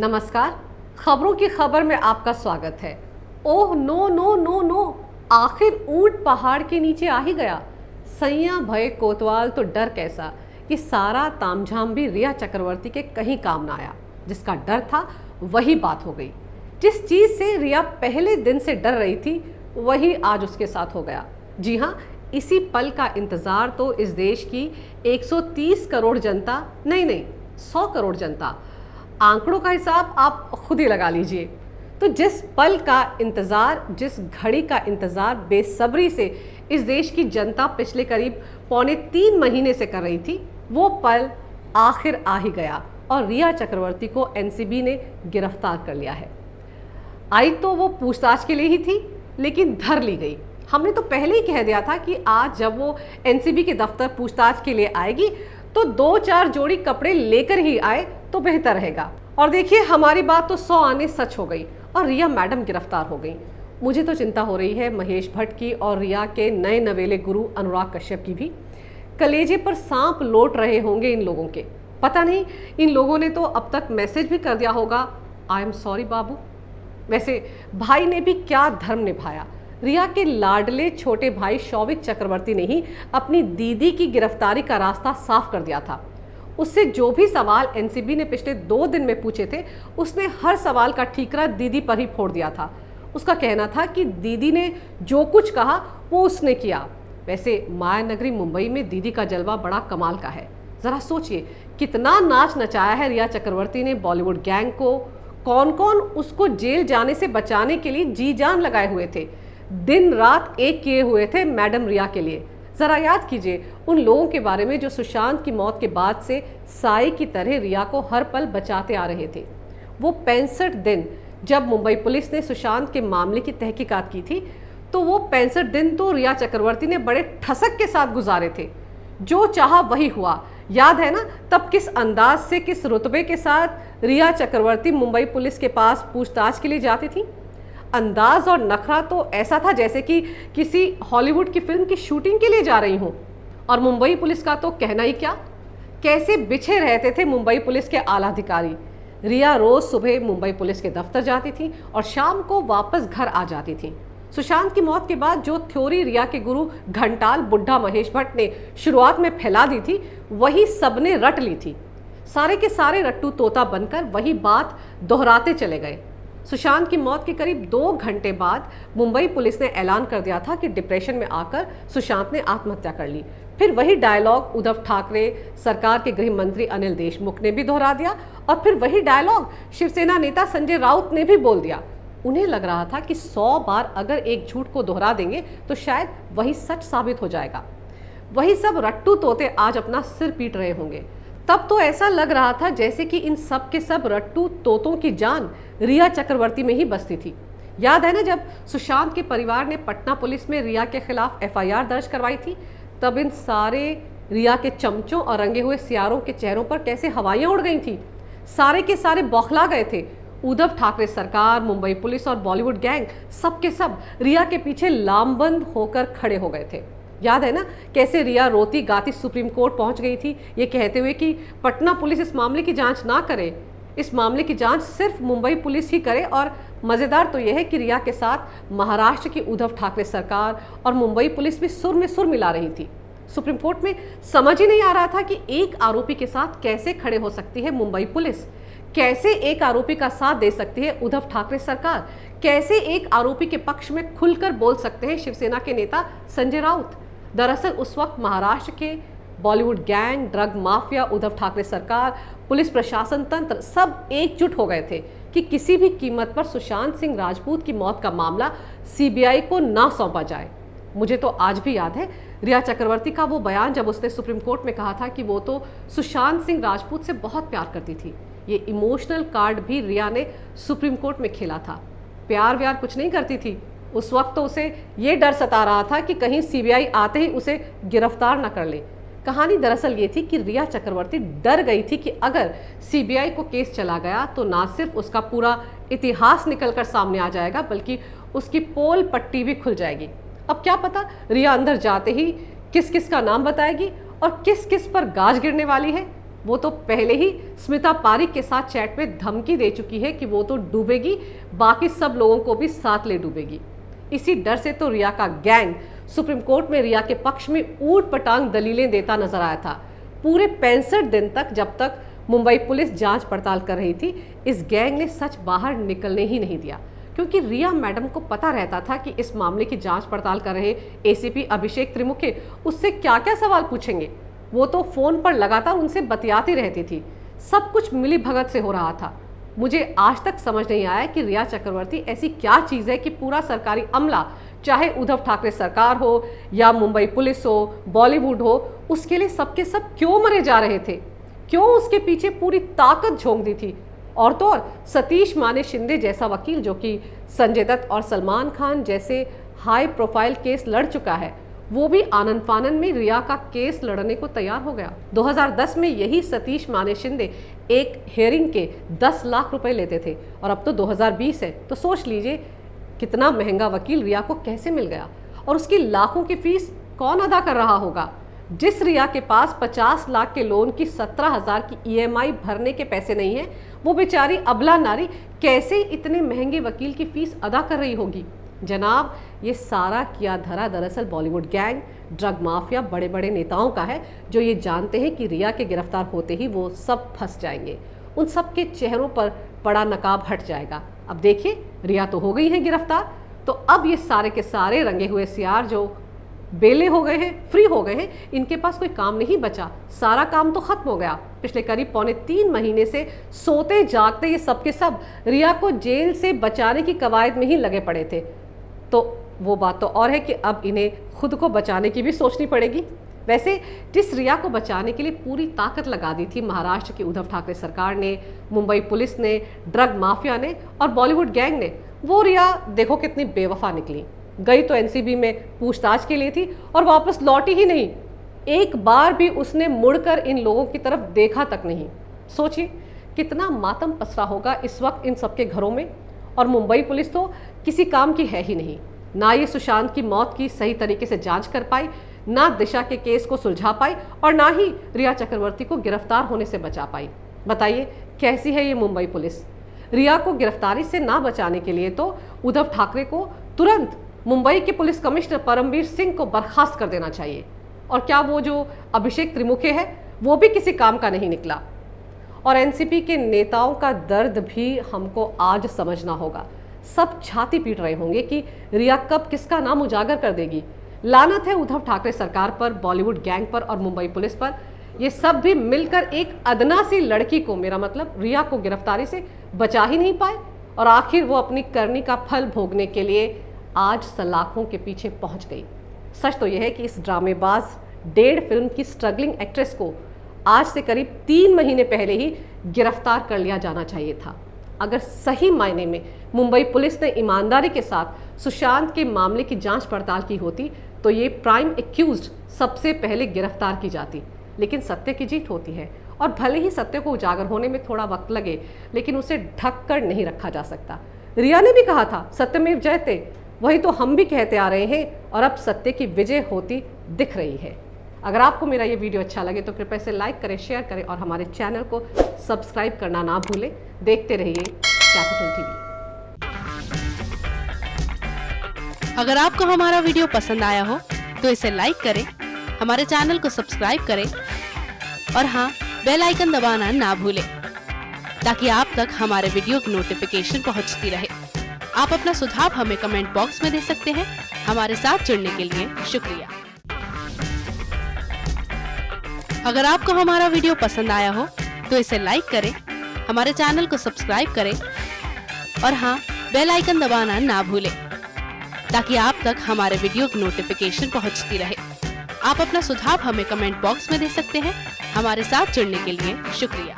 नमस्कार। खबरों की खबर में आपका स्वागत है। Oh no no no no, आखिर ऊंट पहाड़ के नीचे आ ही गया। सैया भय कोतवाल तो डर कैसा कि सारा तामझाम भी रिया चक्रवर्ती के कहीं काम ना आया। जिसका डर था वही बात हो गई। जिस चीज से रिया पहले दिन से डर रही थी वही आज उसके साथ हो गया। जी हाँ, इसी पल का इंतजार तो इस देश की 130 करोड़ जनता, नहीं 100 करोड़ जनता, आंकड़ों का हिसाब आप खुद ही लगा लीजिए। तो जिस पल का इंतजार, जिस घड़ी का इंतजार बेसब्री से इस देश की जनता पिछले करीब 2.25 महीने से कर रही थी, वो पल आखिर आ ही गया और रिया चक्रवर्ती को एनसीबी ने गिरफ्तार कर लिया है। आई तो वो पूछताछ के लिए ही थी, लेकिन धर ली गई। हमने तो पहले ही कह दिया था कि आज जब वो एनसीबी के दफ्तर पूछताछ के लिए आएगी तो 2-4 जोड़ी कपड़े लेकर ही आए तो बेहतर रहेगा। और देखिए, हमारी बात तो 100 आने सच हो गई और रिया मैडम गिरफ्तार हो गई। मुझे तो चिंता हो रही है महेश भट्ट की और रिया के नए नवेले गुरु अनुराग कश्यप की भी। कलेजे पर सांप लौट रहे होंगे इन लोगों के। पता नहीं इन लोगों ने तो अब तक मैसेज भी कर दिया होगा, आई एम सॉरी बाबू। वैसे भाई ने भी क्या धर्म निभाया। रिया के लाडले छोटे भाई शौविक चक्रवर्ती ने ही अपनी दीदी की गिरफ्तारी का रास्ता साफ कर दिया था। उससे जो भी सवाल एनसीबी ने पिछले 2 दिन में पूछे थे, उसने हर सवाल का ठीकरा दीदी पर ही फोड़ दिया था। उसका कहना था कि दीदी ने जो कुछ कहा वो उसने किया। वैसे माया नगरी मुंबई में दीदी का जलवा बड़ा कमाल का है। जरा सोचिए, कितना नाच नचाया है रिया चक्रवर्ती ने बॉलीवुड गैंग को। कौन कौन उसको जेल जाने से बचाने के लिए जी जान लगाए हुए थे, दिन रात एक किए हुए थे मैडम रिया के लिए। जरा याद कीजिए उन लोगों के बारे में जो सुशांत की मौत के बाद से साई की तरह रिया को हर पल बचाते आ रहे थे। वो 65 दिन जब मुंबई पुलिस ने सुशांत के मामले की तहकीकात की थी, तो वो 65 दिन तो रिया चक्रवर्ती ने बड़े ठसक के साथ गुजारे थे। जो चाहा वही हुआ। याद है ना, तब किस अंदाज से, किस रुतबे के साथ रिया चक्रवर्ती मुंबई पुलिस के पास पूछताछ के लिए जाती थी। अंदाज और नखरा तो ऐसा था जैसे कि किसी हॉलीवुड की फिल्म की शूटिंग के लिए जा रही हूँ। और मुंबई पुलिस का तो कहना ही क्या, कैसे बिछे रहते थे मुंबई पुलिस के आला अधिकारी। रिया रोज सुबह मुंबई पुलिस के दफ्तर जाती थी और शाम को वापस घर आ जाती थी। सुशांत की मौत के बाद जो थ्योरी रिया के गुरु घंटाल बुड्ढा महेश भट्ट ने शुरुआत में फैला दी थी, वही सबने रट ली थी। सारे के सारे रट्टू तोता बनकर वही बात दोहराते चले गए। सुशांत की मौत के करीब 2 घंटे बाद मुंबई पुलिस ने ऐलान कर दिया था कि डिप्रेशन में आकर सुशांत ने आत्महत्या कर ली। फिर वही डायलॉग उद्धव ठाकरे सरकार के गृह मंत्री अनिल देशमुख ने भी दोहरा दिया और फिर वही डायलॉग शिवसेना नेता संजय राउत ने भी बोल दिया। उन्हें लग रहा था कि 100 बार अगर एक झूठ को दोहरा देंगे तो शायद वही सच साबित हो जाएगा। वही सब रट्टू तोते आज अपना सिर पीट रहे होंगे। तब तो ऐसा लग रहा था जैसे कि इन सब के सब रट्टू तोतों की जान रिया चक्रवर्ती में ही बसती थी। याद है ना, जब सुशांत के परिवार ने पटना पुलिस में रिया के खिलाफ एफआईआर दर्ज करवाई थी, तब इन सारे रिया के चमचों और रंगे हुए सियारों के चेहरों पर कैसे हवाइयां उड़ गई थी। सारे के सारे बौखला गए थे। उद्धव ठाकरे सरकार, मुंबई पुलिस और बॉलीवुड गैंग सब के सब रिया के पीछे लामबंद होकर खड़े हो गए थे। याद है ना, कैसे रिया रोती गाती सुप्रीम कोर्ट पहुंच गई थी, ये कहते हुए कि पटना पुलिस इस मामले की जांच ना करे, इस मामले की जांच सिर्फ मुंबई पुलिस ही करे। और मज़ेदार तो यह है कि रिया के साथ महाराष्ट्र की उद्धव ठाकरे सरकार और मुंबई पुलिस भी सुर में सुर मिला रही थी। सुप्रीम कोर्ट में समझ ही नहीं आ रहा था कि एक आरोपी के साथ कैसे खड़े हो सकती है मुंबई पुलिस, कैसे एक आरोपी का साथ दे सकती है उद्धव ठाकरे सरकार, कैसे एक आरोपी के पक्ष में खुलकर बोल सकते हैं शिवसेना के नेता संजय राउत। दरअसल उस वक्त महाराष्ट्र के Bollywood gang, drug mafia, Uddhav Thackeray सरकार, पुलिस प्रशासन तंत्र सब एकजुट हो गए थे कि किसी भी कीमत पर सुशांत सिंह राजपूत की मौत का मामला सीबीआई को ना सौंपा जाए। मुझे तो आज भी याद है रिया चक्रवर्ती का वो बयान जब उसने सुप्रीम कोर्ट में कहा था कि वो तो सुशांत सिंह राजपूत से बहुत प्यार करती थी। ये इमोशनल कार्ड भी रिया ने सुप्रीम कोर्ट में खेला था। प्यार व्यार कुछ नहीं करती थी। उस वक्त तो उसे ये डर सता रहा था कि कहीं सीबीआई आते ही उसे गिरफ्तार न कर ले। कहानी दरअसल ये थी कि रिया चक्रवर्ती डर गई थी कि अगर सीबीआई को केस चला गया तो ना सिर्फ उसका पूरा इतिहास निकलकर सामने आ जाएगा, बल्कि उसकी पोल पट्टी भी खुल जाएगी। अब क्या पता रिया अंदर जाते ही किस किस का नाम बताएगी और किस किस पर गाज गिरने वाली है। वो तो पहले ही स्मिता पारिक के साथ चैट में धमकी दे चुकी है कि वो तो डूबेगी, बाकी सब लोगों को भी साथ ले डूबेगी। इसी डर से तो रिया का गैंग सुप्रीम कोर्ट में रिया के पक्ष में ऊट पटांग दलीलें देता नजर आया था। पूरे 65 दिन तक, जब तक मुंबई पुलिस जांच पड़ताल कर रही थी, इस गैंग ने सच बाहर निकलने ही नहीं दिया, क्योंकि रिया मैडम को पता रहता था कि इस मामले की जांच पड़ताल कर रहे एसीपी अभिषेक त्रिमुखे उससे क्या क्या सवाल पूछेंगे। वो तो फोन पर लगातार उनसे बतियाती रहती थी। सब कुछ मिली भगत से हो रहा था। मुझे आज तक समझ नहीं आया कि रिया चक्रवर्ती ऐसी क्या चीज़ है कि पूरा सरकारी अमला, चाहे उद्धव ठाकरे सरकार हो या मुंबई पुलिस हो, बॉलीवुड हो, उसके लिए सबके सब क्यों मरे जा रहे थे, क्यों उसके पीछे पूरी ताकत झोंक दी थी। और तो और सतीश माने शिंदे जैसा वकील, जो कि संजय दत्त और सलमान खान जैसे हाई प्रोफाइल केस लड़ चुका है, वो भी आनन फानन में रिया का केस लड़ने को तैयार हो गया। 2010 में यही सतीश माने शिंदे एक हेयरिंग के 10 लाख रुपए लेते थे, और अब तो 2020 है, तो सोच लीजिए कितना महंगा वकील रिया को कैसे मिल गया। और उसकी लाखों की फीस कौन अदा कर रहा होगा। जिस रिया के पास 50 लाख के लोन की 17,000 की EMI भरने के पैसे नहीं है, वो बेचारी अबला नारी कैसे इतने महंगे वकील की फीस अदा कर रही होगी। जनाब, ये सारा किया धरा दरअसल बॉलीवुड गैंग, ड्रग माफिया, बड़े बड़े नेताओं का है, जो ये जानते हैं कि रिया के गिरफ्तार होते ही वो सब फंस जाएंगे। उन सब के चेहरों पर बड़ा नकाब हट जाएगा। अब देखिए, रिया तो हो गई है गिरफ्तार, तो अब ये सारे के सारे रंगे हुए सियार जो बेले हो गए हैं, फ्री हो गए हैं, इनके पास कोई काम नहीं बचा। सारा काम तो खत्म हो गया। पिछले करीब 3.25 महीने से सोते जागते ये सब के सब रिया को जेल से बचाने की कवायद में ही लगे पड़े थे। तो वो बात तो और है कि अब इन्हें खुद को बचाने की भी सोचनी पड़ेगी। वैसे जिस रिया को बचाने के लिए पूरी ताकत लगा दी थी महाराष्ट्र की उद्धव ठाकरे सरकार ने, मुंबई पुलिस ने, ड्रग माफिया ने और बॉलीवुड गैंग ने, वो रिया देखो कितनी बेवफा निकली। गई तो एनसीबी में पूछताछ के लिए थी और वापस लौटी ही नहीं। एक बार भी उसने मुड़कर इन लोगों की तरफ देखा तक नहीं। सोचिए कितना मातम पसरा होगा इस वक्त इन सबके घरों में। और मुंबई पुलिस तो किसी काम की है ही नहीं। ना ये सुशांत की मौत की सही तरीके से जांच कर पाई, ना दिशा के केस को सुलझा पाई, और ना ही रिया चक्रवर्ती को गिरफ्तार होने से बचा पाई। बताइए कैसी है ये मुंबई पुलिस। रिया को गिरफ्तारी से ना बचाने के लिए तो उद्धव ठाकरे को तुरंत मुंबई के पुलिस कमिश्नर परमवीर सिंह को बर्खास्त कर देना चाहिए। और क्या वो जो अभिषेक त्रिमुखे है, वो भी किसी काम का नहीं निकला। और एनसीपी के नेताओं का दर्द भी हमको आज समझना होगा। सब छाती पीट रहे होंगे कि रिया कब किसका नाम उजागर कर देगी। लानत है उद्धव ठाकरे सरकार पर, बॉलीवुड गैंग पर और मुंबई पुलिस पर। ये सब भी मिलकर एक अदना सी लड़की को, मेरा मतलब रिया को, गिरफ्तारी से बचा ही नहीं पाए। और आखिर वो अपनी करनी का फल भोगने के लिए आज सलाखों के पीछे पहुंच गई। सच तो यह है कि इस ड्रामेबाज 1.5 फिल्म की स्ट्रगलिंग एक्ट्रेस को आज से करीब 3 महीने पहले ही गिरफ्तार कर लिया जाना चाहिए था। अगर सही मायने में मुंबई पुलिस ने ईमानदारी के साथ सुशांत के मामले की जांच पड़ताल की होती, तो ये प्राइम एक्यूज्ड सबसे पहले गिरफ्तार की जाती। लेकिन सत्य की जीत होती है, और भले ही सत्य को उजागर होने में थोड़ा वक्त लगे, लेकिन उसे ढक कर नहीं रखा जा सकता। रिया ने भी कहा था सत्यमेव जयते, वही तो हम भी कहते आ रहे हैं, और अब सत्य की विजय होती दिख रही है। अगर आपको मेरा ये वीडियो अच्छा लगे तो कृपया इसे लाइक करें, शेयर करें और हमारे चैनल को सब्सक्राइब करना ना भूलें। देखते रहिए कैपिटल टीवी। अगर आपको हमारा वीडियो पसंद आया हो तो इसे लाइक करें, हमारे चैनल को सब्सक्राइब करें और हाँ, बेल आइकन दबाना ना भूलें, ताकि आप तक हमारे वीडियो की नोटिफिकेशन पहुंचती रहे। आप अपना सुझाव हमें कमेंट बॉक्स में दे सकते हैं। हमारे साथ जुड़ने के लिए शुक्रिया। अगर आपको हमारा वीडियो पसंद आया हो तो इसे लाइक करें, हमारे चैनल को सब्सक्राइब करें और हाँ, बेल आइकन दबाना ना भूलें, ताकि आप तक हमारे वीडियो की नोटिफिकेशन पहुंचती रहे। आप अपना सुझाव हमें कमेंट बॉक्स में दे सकते हैं। हमारे साथ जुड़ने के लिए शुक्रिया।